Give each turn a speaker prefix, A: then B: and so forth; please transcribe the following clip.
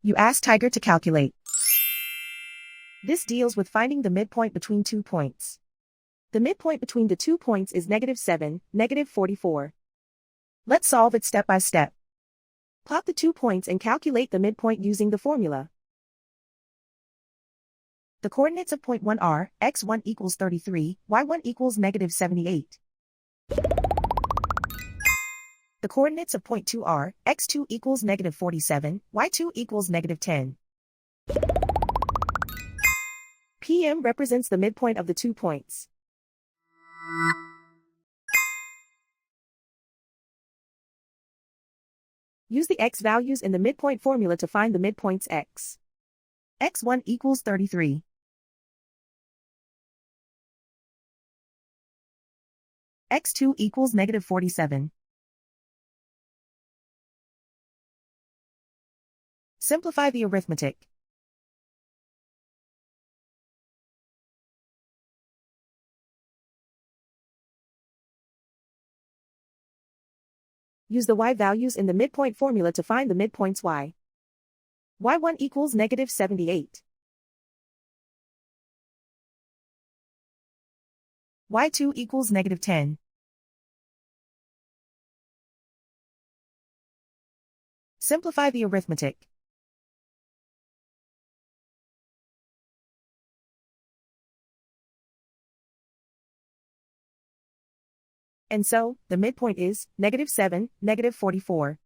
A: You ask Tiger to calculate. This deals with finding the midpoint between 2 points. The midpoint between the 2 points is -7, -44. Let's solve it step by step. Plot the 2 points and calculate the midpoint using the formula. The coordinates of point 1 are, x1 equals 33, y1 equals -78. The coordinates of point 2 are, x2 equals -47, y2 equals -10. PM represents the midpoint of the 2 points. Use the x values in the midpoint formula to find the midpoints x. x1 equals 33. x2 equals -47. Simplify the arithmetic. Use the y values in the midpoint formula to find the midpoints y. y1 equals -78. y2 equals -10. Simplify the arithmetic. And so, the midpoint is -7, -44.